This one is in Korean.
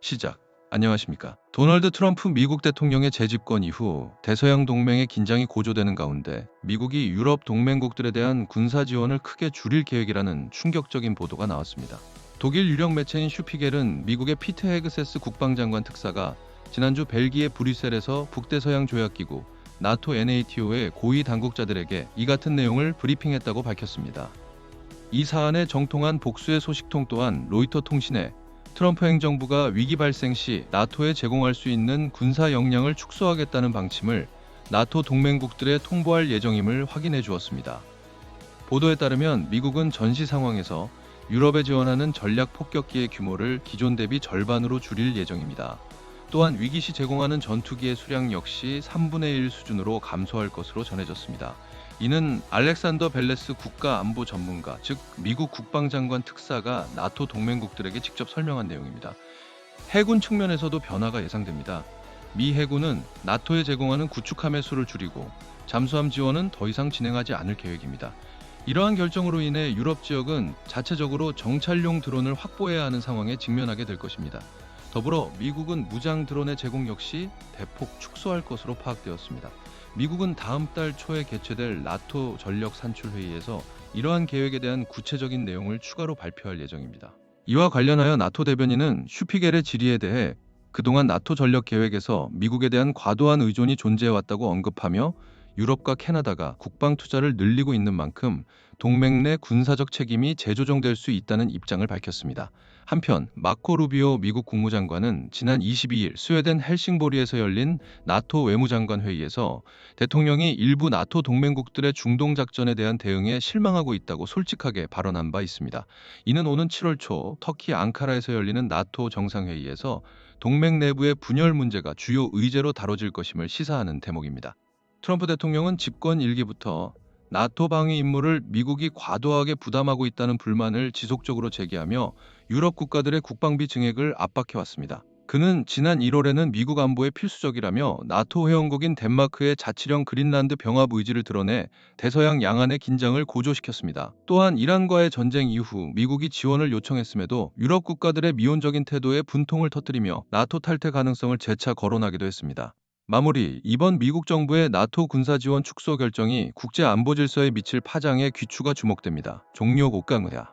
시작. 안녕하십니까. 도널드 트럼프 미국 대통령의 재집권 이후 대서양 동맹의 긴장이 고조되는 가운데 미국이 유럽 동맹국들에 대한 군사 지원을 크게 줄일 계획이라는 충격적인 보도가 나왔습니다. 독일 유력 매체인 슈피겔은 미국의 피트 헤그세스 국방장관 특사가 지난주 벨기에 브뤼셀에서 북대서양 조약기구 나토 NATO의 고위 당국자들에게 이 같은 내용을 브리핑했다고 밝혔습니다. 이 사안에 정통한 복수의 소식통 또한 로이터 통신에 트럼프 행정부가 위기 발생 시 나토에 제공할 수 있는 군사 역량을 축소하겠다는 방침을 나토 동맹국들에 통보할 예정임을 확인해 주었습니다. 보도에 따르면 미국은 전시 상황에서 유럽에 지원하는 전략 폭격기의 규모를 기존 대비 절반으로 줄일 예정입니다. 또한 위기시 제공하는 전투기의 수량 역시 3분의 1 수준으로 감소할 것으로 전해졌습니다. 이는 알렉산더 벨레스 국가안보 전문가, 즉 미국 국방장관 특사가 나토 동맹국들에게 직접 설명한 내용입니다. 해군 측면에서도 변화가 예상됩니다. 미 해군은 나토에 제공하는 구축함의 수를 줄이고 잠수함 지원은 더 이상 진행하지 않을 계획입니다. 이러한 결정으로 인해 유럽 지역은 자체적으로 정찰용 드론을 확보해야 하는 상황에 직면하게 될 것입니다. 더불어 미국은 무장 드론의 제공 역시 대폭 축소할 것으로 파악되었습니다. 미국은 다음 달 초에 개최될 나토 전력 산출 회의에서 이러한 계획에 대한 구체적인 내용을 추가로 발표할 예정입니다. 이와 관련하여 나토 대변인은 슈피겔의 질의에 대해 그동안 나토 전력 계획에서 미국에 대한 과도한 의존이 존재해왔다고 언급하며 유럽과 캐나다가 국방 투자를 늘리고 있는 만큼 동맹 내 군사적 책임이 재조정될 수 있다는 입장을 밝혔습니다. 한편 마코 루비오 미국 국무장관은 지난 22일 스웨덴 헬싱보리에서 열린 나토 외무장관 회의에서 대통령이 일부 나토 동맹국들의 중동 작전에 대한 대응에 실망하고 있다고 솔직하게 발언한 바 있습니다. 이는 오는 7월 초 터키 앙카라에서 열리는 나토 정상회의에서 동맹 내부의 분열 문제가 주요 의제로 다뤄질 것임을 시사하는 대목입니다. 트럼프 대통령은 집권 일기부터 나토 방위 임무를 미국이 과도하게 부담하고 있다는 불만을 지속적으로 제기하며 유럽 국가들의 국방비 증액을 압박해왔습니다. 그는 지난 1월에는 미국 안보에 필수적이라며 나토 회원국인 덴마크의 자치령 그린란드 병합 의지를 드러내 대서양 양안의 긴장을 고조시켰습니다. 또한 이란과의 전쟁 이후 미국이 지원을 요청했음에도 유럽 국가들의 미온적인 태도에 분통을 터뜨리며 나토 탈퇴 가능성을 재차 거론하기도 했습니다. 마무리, 이번 미국 정부의 나토 군사 지원 축소 결정이 국제 안보 질서에 미칠 파장에 귀추가 주목됩니다. 종료. 옥강의야.